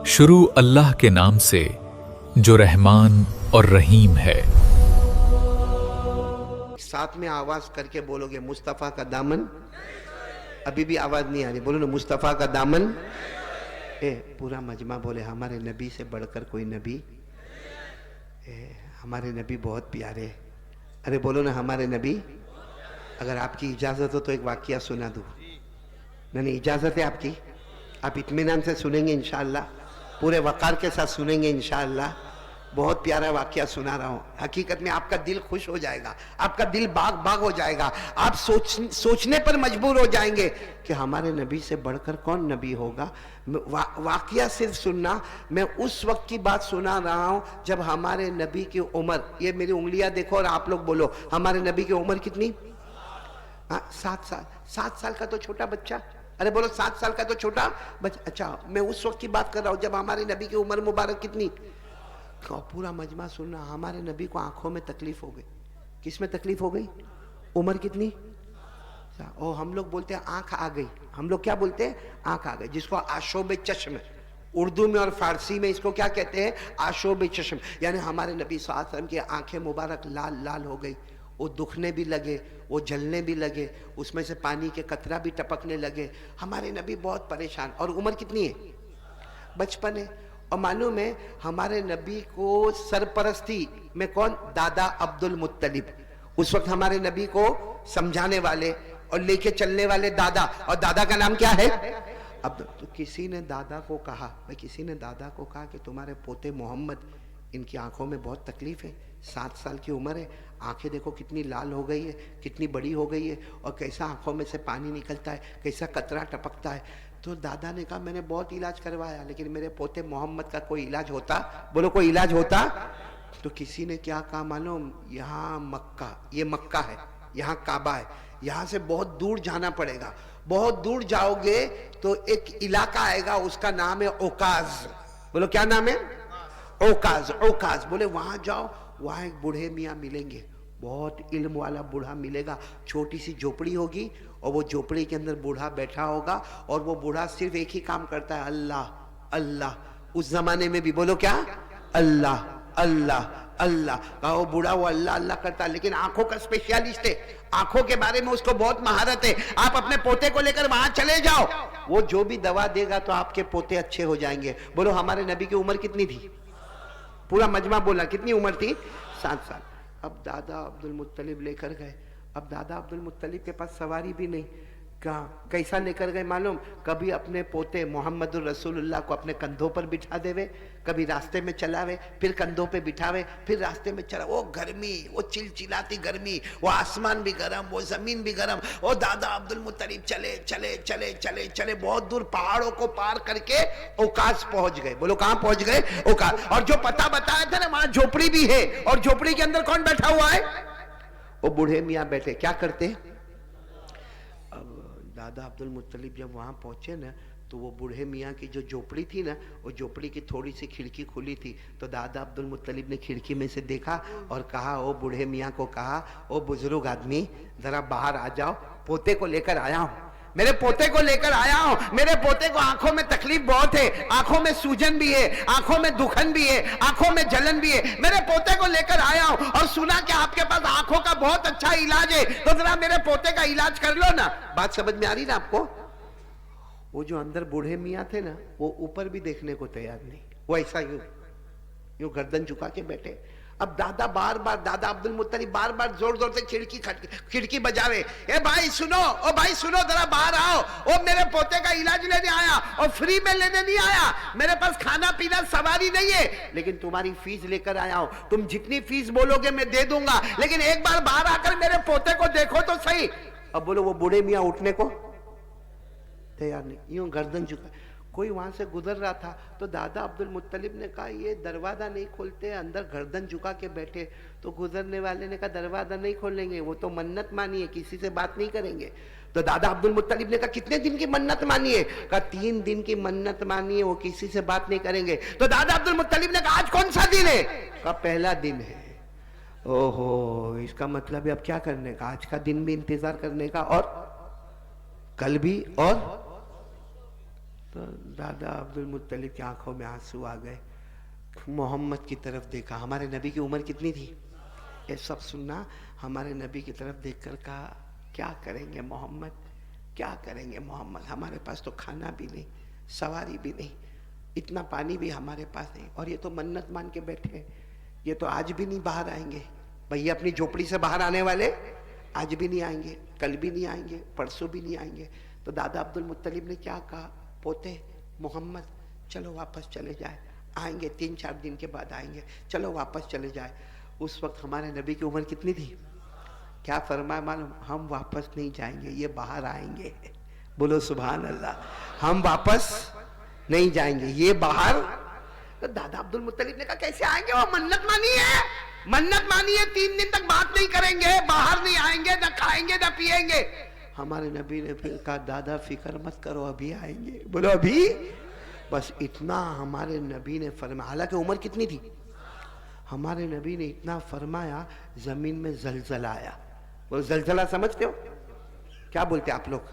शुरू अल्लाह के नाम से जो रहमान और रहीम है। साथ में आवाज करके बोलोगे मुस्तफा का दामन। अभी भी आवाज नहीं आ रही, बोलो ना मुस्तफा का दामन। पूरा मजमा बोले हमारे नबी से बढ़कर कोई नबी। हमारे नबी बहुत प्यारे। अरे बोलो ना हमारे नबी। अगर आपकी इजाजत हो तो एक वाकया सुना दूं। नहीं, इजाजत है आपकी? आप इत्मीनान से सुनेंगे इंशाअल्लाह, पूरे वकार के साथ सुनेंगे इंशाअल्लाह। बहुत प्यारा वाकया सुना रहा हूँ। हकीकत में आपका दिल खुश हो जाएगा, आपका दिल बाग बाग हो जाएगा। आप सोचने पर मजबूर हो जाएंगे कि हमारे नबी से बढ़कर कौन नबी होगा। वाकया सिर्फ सुनना। मैं उस वक्त की बात सुना रहा हूँ जब हमारे नबी की उम्र, ये मेरी उंगलियां देखो और आप लोग बोलो हमारे नबी की उम्र कितनी? 7 साल। 7 साल का तो छोटा बच्चा। अरे बोलो 7 साल का तो छोटा बच्चा। अच्छा, मैं उस वक्त की बात कर रहा हूँ जब हमारे नबी की उम्र मुबारक कितनी। पूरा मजमा सुनना। हमारे नबी को आंखों में तकलीफ हो गई। किस में तकलीफ हो गई? उम्र कितनी? और हम लोग बोलते हैं आंख आ गई। हम लोग क्या बोलते हैं? आंख आ गई, जिसको आशोब चश्म, उर्दू में और फारसी में इसको क्या कहते हैं? आशोब चश्म। यानी हमारे नबी सल्लल्लाहु अलैहि वसल्लम की आंखें मुबारक लाल लाल हो गई। वो दुखने भी लगे, वो जलने भी लगे, उसमें से पानी के कतरा भी टपकने लगे। हमारे नबी बहुत परेशान। और उम्र कितनी है? बचपन है। और मालूम है हमारे नबी को सरपरस्ती में कौन? दादा अब्दुल मुत्तलिब। उस वक्त हमारे नबी को समझाने वाले और लेके चलने वाले दादा। और दादा का नाम क्या है? अब तो किसी ने दादा को कहा, भाई किसी ने दादा को कहा कि तुम्हारे पोते मोहम्मद, इनकी आंखों में बहुत तकलीफ है, 7 साल की उम्र है, आंखें देखो कितनी लाल हो गई है, कितनी बड़ी हो गई है, और कैसा आंखों में से पानी निकलता है, कैसा कतरा टपकता है। तो दादा ने कहा मैंने बहुत इलाज करवाया, लेकिन मेरे पोते मोहम्मद का कोई इलाज होता? बोलो कोई इलाज होता? तो किसी ने क्या कहा मालूम? यहाँ मक्का, ये मक्का है, यहाँ काबा है, यहाँ से बहुत दूर जाना पड़ेगा। बहुत दूर जाओगे तो एक इलाका आएगा, उसका नाम है ओकाज। बोलो क्या नाम है? ओकाज। ओकाज बोले वहां जाओ, वहां एक बूढ़े मियाँ मिलेंगे, बहुत इल्म वाला बूढ़ा मिलेगा। छोटी सी झोपड़ी होगी और वो झोपड़ी के अंदर बूढ़ा बैठा होगा, और वो बूढ़ा सिर्फ एक ही काम करता है, अल्लाह अल्लाह। उस जमाने में भी बोलो क्या? अल्लाह अल्लाह अल्लाह। वो बूढ़ा वो अल्लाह अल्लाह करता है, लेकिन आंखों का स्पेशलिस्ट है, आंखों के बारे में उसको बहुत महारत है। आप अपने पोते को लेकर वहां चले जाओ, वो जो भी दवा देगा तो आपके पोते अच्छे हो जाएंगे। बोलो हमारे नबी की उम्र कितनी थी? पूरा मजमा बोला कितनी उम्र थी? 7 साल। अब दादा अब्दुल मुत्तलिब लेकर गए। अब दादा अब्दुल मुत्तलिब के पास सवारी भी नहीं। कहाँ कैसा लेकर गए मालूम? कभी अपने पोते मोहम्मदुर रसूलुल्लाह को अपने कंधों पर बिठा देवे, कभी रास्ते में चलावे, फिर कंधों पे बिठावे, फिर रास्ते में चला। वो गर्मी, वो चिलचिलाती गर्मी, वो आसमान भी गर्म, वो जमीन भी गर्म। वो दादा अब्दुल मुत्तलिब चले चले चले चले चले बहुत दूर पहाड़ों को पार करके ओकाज पहुंच गए। बोलो कहाँ पहुंच गए? ओकाज। और जो पता बताया था ना, वहां झोपड़ी भी है, और झोपड़ी के अंदर कौन बैठा हुआ है? वो बूढ़े मियाँ बैठे। क्या करते? दादा अब्दुल मुत्तलिब जब वहाँ पहुँचे ना, तो वो बूढ़े मियाँ की जो झोपड़ी थी ना, वो झोपड़ी की थोड़ी सी खिड़की खुली थी। तो दादा अब्दुल मुत्तलिब ने खिड़की में से देखा और कहा, ओ बूढ़े मियाँ को कहा, ओ बुजुर्ग आदमी जरा बाहर आ जाओ, पोते को लेकर आया हूँ, मेरे पोते को लेकर आया हूं। मेरे पोते को आंखों में तकलीफ बहुत है, आंखों में सूजन भी है, आंखों में दुखन भी है, आंखों में जलन भी है। मेरे पोते को लेकर आया हूं और सुना कि आपके पास आंखों का बहुत अच्छा इलाज है, तो जरा मेरे पोते का इलाज कर लो ना। बात समझ में आ रही ना आपको? वो जो अंदर बूढ़े मियाँ थे ना, वो ऊपर भी देखने को तैयार नहीं, वो ऐसा यूं गर्दन झुका के बैठे। अब दादा बार बार, दादा अब्दुल मुत्तलिब बार बार जोर जोर से खिड़की बजावे, ए भाई सुनो, ओ भाई सुनो, जरा बाहर आओ, ओ मेरे पोते का इलाज लेने आया, और फ्री में लेने नहीं आया, मेरे पास खाना पीना सवारी नहीं है, लेकिन तुम्हारी फीस लेकर आया हूं। तुम जितनी फीस बोलोगे मैं दे दूंगा, लेकिन एक बार बाहर आकर मेरे पोते को देखो तो सही। अब बोलो वो बूढ़े मियाँ उठने को तैयार नहीं, यूं गर्दन झुका। कोई वहां से गुजर रहा था, तो दादा अब्दुल मुत्तलिब ने कहा ये दरवाजा नहीं खोलते, अंदर गर्दन झुका के बैठे। तो गुजरने वाले ने कहा दरवाजा नहीं खोलेंगे, वो तो मन्नत मानी है, किसी से बात नहीं करेंगे। तो दादा अब्दुल मुत्तलिब ने कहा कितने दिन की मन्नत मानी है? कहा 3 दिन की मन्नत मानी है, वो किसी से बात नहीं करेंगे। तो दादा अब्दुल मुत्तलिब ने कहा आज कौन सा दिन है? कहा पहला दिन है। ओहो, इसका मतलब है अब क्या करने का? आज का दिन भी इंतजार करने का, और कल भी, और तो दादा अब्दुल मुत्तलिब की आंखों में आंसू आ गए, मोहम्मद की तरफ देखा। हमारे नबी की उम्र कितनी थी? ये सब सुनना। हमारे नबी की तरफ देखकर कहा, क्या करेंगे मोहम्मद, क्या करेंगे मोहम्मद, हमारे पास तो खाना भी नहीं, सवारी भी नहीं, इतना पानी भी हमारे पास नहीं, और ये तो मन्नत मान के बैठे हैं, ये तो आज भी नहीं बाहर आएंगे। भैया अपनी झोपड़ी से बाहर आने वाले आज भी नहीं आएंगे, कल भी नहीं आएंगे, परसों भी नहीं आएंगे। तो दादा अब्दुल मुत्तलिब ने क्या कहा, पोते मोहम्मद चलो वापस चले जाए, आएंगे 3-4 दिन के बाद आएंगे, चलो वापस चले जाए। उस वक्त हमारे नबी की उम्र कितनी थी? क्या फरमाया मालूम? हम वापस नहीं जाएंगे, ये बाहर आएंगे। बोलो सुभान अल्लाह। हम वापस नहीं जाएंगे, ये बाहर। तो दादा अब्दुल मुत्तलिब ने कहा कैसे आएंगे, वो मन्नत मानी है, मन्नत मानी है, 3 दिन तक बात नहीं करेंगे, बाहर नहीं आएंगे, न खाएंगे न पिएंगे। हमारे नबी ने फिर कहा दादा फिक्र मत करो, अभी आएंगे। बोलो अभी। बस इतना हमारे नबी ने फरमाया। हालांकि उम्र कितनी थी? हमारे नबी ने इतना फरमाया, जमीन में जलजला आया। वो जलजला समझते हो? क्या बोलते आप लोग?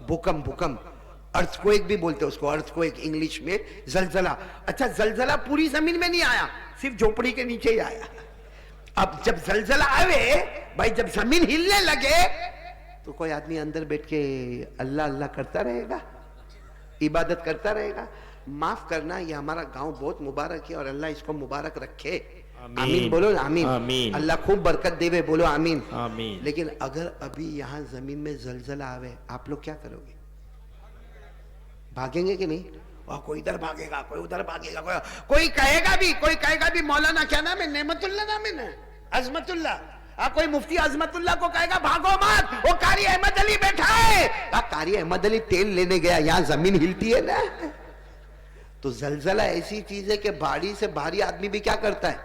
भूकंप, भूकंप, अर्थक्वेक भी बोलते हैं उसको, अर्थक्वेक इंग्लिश में, जलजला। अच्छा, जलजला पूरी जमीन में नहीं आया, सिर्फ झोपड़ी के नीचे ही आया। अब जब जलजला आवे भाई, जब जमीन हिलने लगे तो कोई आदमी अंदर बैठ के अल्लाह अल्लाह करता रहेगा, इबादत करता रहेगा? माफ करना, ये हमारा गांव बहुत मुबारक है और अल्लाह इसको मुबारक रखे। आमीन बोलो, आमीन, आमीन। अल्लाह खूब बरकत देवे, बोलो आमीन, आमीन। लेकिन अगर अभी यहाँ जमीन में जलजला आवे, आप लोग क्या करोगे? भागेंगे कि नहीं? और कोई इधर भागेगा, कोई उधर भागेगा, कोई कहेगा भी मौलाना क्या नाम है, नेमतुल्ला नाम है ना, अजमतुल्ला, कोई मुफ्ती अजमतुल्ला को कहेगा भागो मत, वो कारी अहमद अली बैठा है। कारी अहमद अली तेल लेने गया, यहाँ जमीन हिलती है ना। तो जलजला ऐसी चीज है कि भारी से भारी आदमी भी क्या करता है,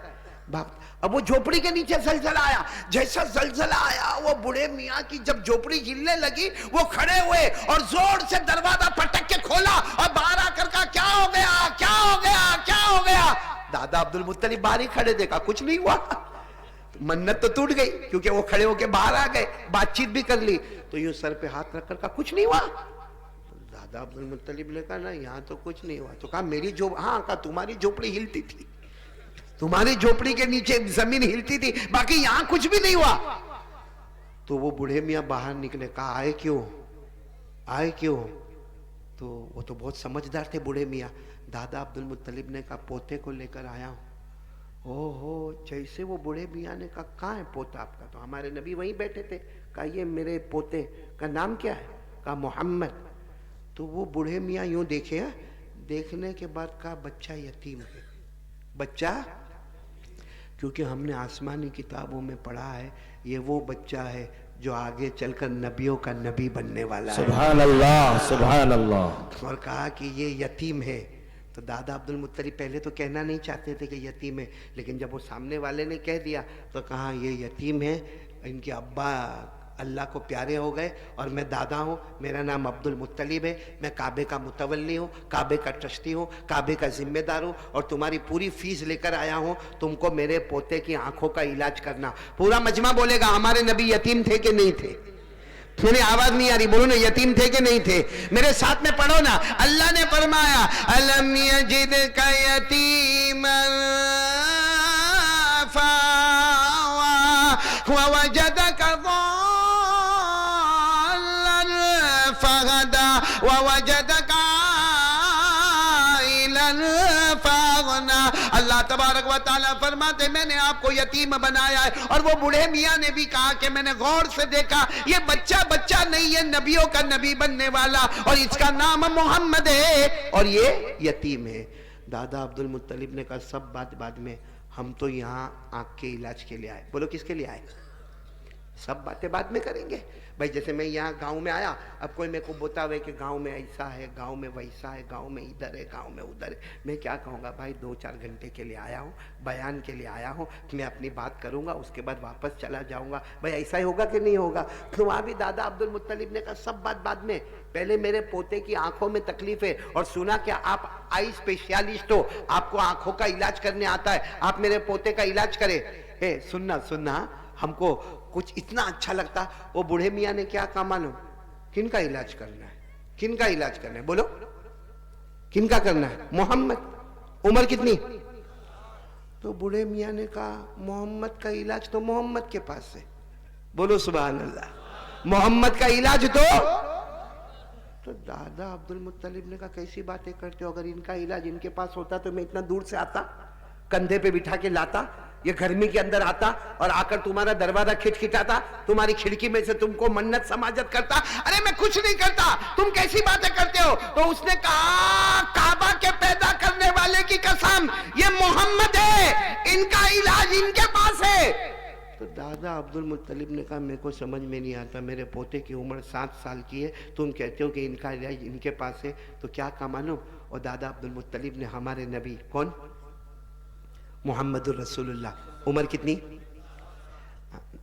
भागता। अब वो झोपड़ी के नीचे जलजला आया, जैसा जलजला आया वो बूढ़े मियाँ की जब झोपड़ी हिलने लगी, वो खड़े हुए और जोर से दरवाजा पटक के खोला और बाहर आकर कहा क्या हो गया, क्या हो गया, क्या हो गया? दादा अब्दुल मुत्तलिब बाहर ही खड़े, देखा कुछ नहीं हुआ। मन्नत तो टूट गई क्योंकि वो खड़े होके बाहर आ गए, बातचीत भी कर ली। तो यूं सर पे हाथ रखकर कहा कुछ नहीं हुआ। दादा अब्दुल मुत्तलिब ने कहा ना यहाँ तो कुछ नहीं हुआ। तो कहा मेरी हाँ, कहा तुम्हारी झोपड़ी हिलती थी, तुम्हारी झोपड़ी के नीचे जमीन हिलती थी, बाकी यहां कुछ भी नहीं हुआ। तो वो बूढ़े मियाँ बाहर निकले, कहा आए क्यों, आए क्यों? तो वो तो बहुत समझदार थे बूढ़े मियाँ। दादा अब्दुल मुत्तलिब ने कहा पोते को लेकर आया हूं। ओहो, जैसे वो बूढ़े मियाँ ने कहा कहाँ है पोता आपका? तो हमारे नबी वहीं बैठे थे। कहा ये मेरे पोते का नाम क्या है? कहा मोहम्मद। तो वो बूढ़े मियाँ यूं देखे, देखने के बाद कहा बच्चा यतीम है, बच्चा, क्योंकि हमने आसमानी किताबों में पढ़ा है ये वो बच्चा है जो आगे चलकर नबियों का नबी बनने वाला है। सुभान अल्लाह, सुभान अल्लाह। और कहा कि ये यतीम है। तो दादा अब्दुल मुत्तलिब पहले तो कहना नहीं चाहते थे कि यतीम है, लेकिन जब वो सामने वाले ने कह दिया तो कहा ये यतीम है, इनके अब्बा अल्लाह को प्यारे हो गए और मैं दादा हूँ, मेरा नाम अब्दुल मुत्तलिब है, मैं काबे का मुतवल्ली हूँ, काबे का ट्रस्टी हूँ, काबे का जिम्मेदार हूँ और तुम्हारी पूरी फीस लेकर आया हूँ, तुमको मेरे पोते की आंखों का इलाज करना। पूरा मजमा बोलेगा हमारे नबी यतीम थे कि नहीं थे? मेरी आवाज नहीं आ रही, बोलो ना, यतीम थे कि नहीं थे? मेरे साथ में पढ़ो ना। अल्लाह ने फरमाया अलम यजिदका यतीमन फआवा व वजदका फगदा व वजदका इलन फगना। अल्लाह तबारक व तआला फरमाते मैंने आपको यतीम बनाया है। और वो बूढ़े मियाँ ने भी कहा कि मैंने गौर से देखा ये बच्चा बच्चा नहीं है, नबियों का नबी बनने वाला, और इसका नाम मोहम्मद है और ये यतीम है। दादा अब्दुल मुत्तलिब ने कहा सब बात बाद में, हम तो यहाँ आंख के इलाज के लिए आए। बोलो किसके लिए आए? सब बातें बाद में करेंगे भाई। जैसे मैं यहाँ गांव में आया, अब कोई मेरे को बतावे कि गांव में ऐसा है, गांव में वैसा है, गांव में इधर है, गांव में उधर है, मैं क्या कहूँगा भाई 2-4 घंटे के लिए आया हूँ, बयान के लिए आया हूँ, मैं अपनी बात करूँगा, उसके बाद वापस चला जाऊँगा। भाई ऐसा ही होगा कि नहीं होगा? तो वहाँ भी दादा अब्दुल मुत्तलिब ने कहा सब बात बाद में, पहले मेरे पोते की आंखों में तकलीफ है और सुना क्या आप आई स्पेशलिस्ट हो, आपको आंखों का इलाज करने आता है, आप मेरे पोते का इलाज करें। हे सुनना सुनना, हमको कुछ इतना अच्छा लगता। वो बूढ़े मियाँ ने क्या कहा मानो, किन का इलाज करना है, किन का इलाज करना है? बोलो किनका करना है? मोहम्मद। उम्र कितनी? तो बूढ़े मियाँ ने कहा मोहम्मद का इलाज तो मोहम्मद के पास है। बोलो सुभान अल्लाह। मोहम्मद का इलाज तो दादा अब्दुल मुत्तलिब ने कहा कैसी बातें करते हो, अगर इनका इलाज इनके पास होता तो मैं इतना दूर से आता, कंधे पे बिठा के लाता, ये गर्मी के अंदर आता और आकर तुम्हारा दरवाजा खिटखिटाता, तुम्हारी खिड़की में से तुमको मन्नत समाजत करता। अरे मैं कुछ नहीं करता, तुम कैसी बातें करते हो? तो उसने कहा काबा के पैदा करने वाले की कसम, ये मोहम्मद है, इनका इलाज इनके पास है। तो दादा अब्दुल मुत्तलिब ने कहा मेरे को समझ में नहीं आता, मेरे पोते की उम्र 7 साल की है, तुम कहते हो कि इनका इलाज इनके पास है, तो क्या का मालूम? और दादा अब्दुल मुत्तलिब ने हमारे नबी, कौन? मोहम्मदुर रसूलुल्लाह, उम्र कितनी?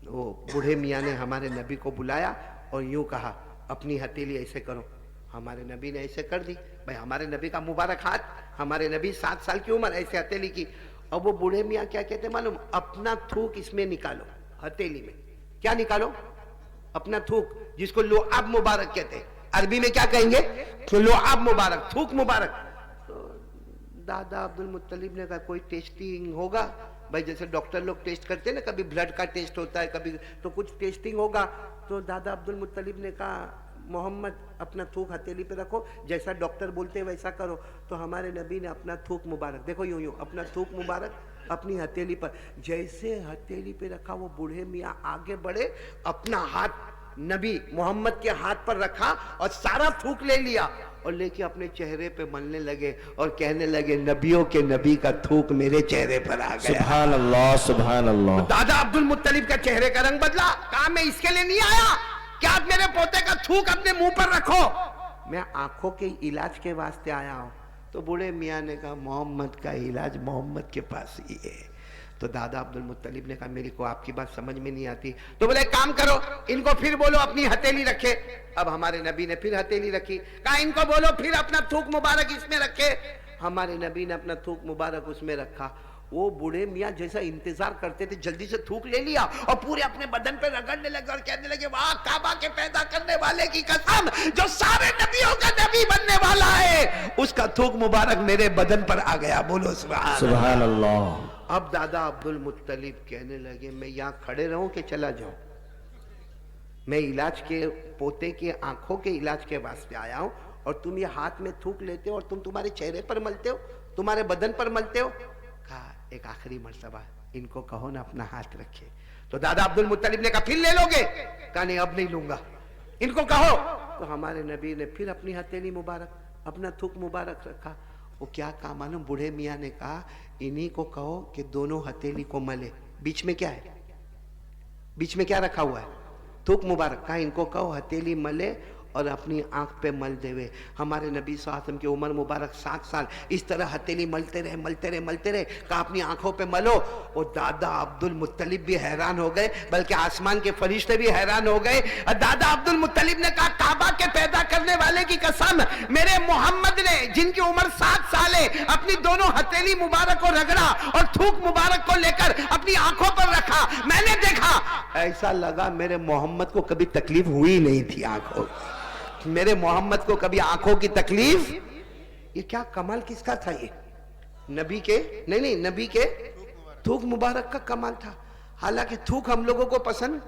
वो बूढ़े मियाँ ने हमारे नबी को बुलाया और यूं कहा अपनी हथेली ऐसे करो। हमारे नबी ने ऐसे कर दी। भाई हमारे नबी का मुबारक हाथ, हमारे नबी 7 साल की उम्र, ऐसे हथेली की। अब वो बूढ़े मियाँ क्या कहते मालूम? अपना थूक इसमें निकालो, हथेली में। क्या निकालो? अपना थूक, जिसको लुआब मुबारक कहते हैं। अरबी में क्या कहेंगे? तो लुआब मुबारक, थूक मुबारक। दादा अब्दुल मुत्तलिब ने कहा कोई टेस्टिंग होगा? भाई जैसे डॉक्टर लोग टेस्ट करते हैं ना, कभी ब्लड का टेस्ट होता है, कभी तो कुछ टेस्टिंग होगा। तो दादा अब्दुल मुत्तलिब ने कहा मोहम्मद अपना थूक हथेली पे रखो, जैसा डॉक्टर बोलते हैं वैसा करो। तो हमारे नबी ने अपना थूक मुबारक, देखो यूं यूं अपना थूक मुबारक अपनी हथेली पर, जैसे हथेली पे रखा वो बूढ़े मियाँ आगे बढ़े, अपना हाथ नबी मोहम्मद के हाथ पर रखा और सारा थूक ले लिया और लेके अपने चेहरे पे मलने लगे और कहने लगे नबियों के नबी का थूक मेरे चेहरे पर आ गया। सुभान अल्लाह, सुभान अल्लाह। दादा अब्दुल मुत्तलिब का चेहरे का रंग बदला। कहा मैं इसके लिए नहीं आया कि आप मेरे पोते का थूक अपने मुंह पर रखो, मैं आंखों के इलाज के वास्ते आया हूं। तो बूढ़े मियाँ ने कहा मोहम्मद का इलाज मोहम्मद के पास ही है। तो दादा अब्दुल मुत्तलिब ने कहा मेरे को आपकी बात समझ में नहीं आती। तो बोले काम करो, इनको फिर बोलो अपनी हथेली रखे। अब हमारे नबी ने फिर हथेली रखी। कहा इनको बोलो फिर अपना थूक मुबारक इसमें रखे। हमारे नबी ने अपना थूक मुबारक उसमें रखा। वो बूढ़े मियाँ जैसा इंतजार करते थे, जल्दी से थूक ले लिया और पूरे अपने बदन पे रगड़ने लगे और कहने लगे वाह काबा के पैदा करने वाले की कसम, जो सारे नबियों का नबी बनने वाला है, उसका थूक मुबारक मेरे बदन पर आ गया। बोलो सुभान अल्लाह। अब दादा अब्दुल मुत्तलिब कहने लगे मैं यहाँ खड़े रहूं कि चला जाऊं? मैं इलाज के पोते के आंखों के इलाज के वास्ते आया हूं और तुम ये हाथ में थूक लेते हो और तुम तुम्हारे चेहरे पर मलते हो, तुम्हारे बदन पर मलते हो। कहा एक आखिरी मर्तबा इनको कहो ना अपना हाथ रखे। तो दादा अब्दुल मुत्तलिब ने कहा फिर ले लोगे? कहा नहीं अब नहीं लूंगा, इनको कहो। तो हमारे नबी ने फिर अपनी हथेली मुबारक अपना थूक मुबारक रखा। वो क्या कहा मालूम? बूढ़े मियाँ ने कहा इन्हीं को कहो कि दोनों हथेली को मले। बीच में क्या है? बीच में क्या रखा हुआ है? थूक मुबारक। कहा इनको कहो हथेली मले और अपनी आंख पे मल देवे। हमारे नबी सल्लल्लाहु अलैहि वसल्लम की उम्र मुबारक 7 साल, इस तरह हथेली मलते रहे मलते रहे मलते रहे। कहा अपनी आंखों पे मलो। और दादा अब्दुल मुत्तलिब भी हैरान हो गए, बल्कि आसमान के फरिश्ते भी हैरान हो गए। और दादा अब्दुल मुत्तलिब ने कहा काबा के पैदा करने वाले की कसम, मेरे मोहम्मद ने जिनकी उम्र 7 साल है, अपनी दोनों हथेली मुबारक को रगड़ा और थूक मुबारक को लेकर अपनी आंखों पर रखा। मैंने देखा, ऐसा लगा मेरे मोहम्मद को कभी तकलीफ हुई नहीं थी आंखों, मेरे मोहम्मद को कभी आंखों की तकलीफ। ये क्या कमाल किसका था? ये नबी के नहीं, नबी के थूक मुबारक का कमाल था। हालांकि थूक हम लोगों को पसंद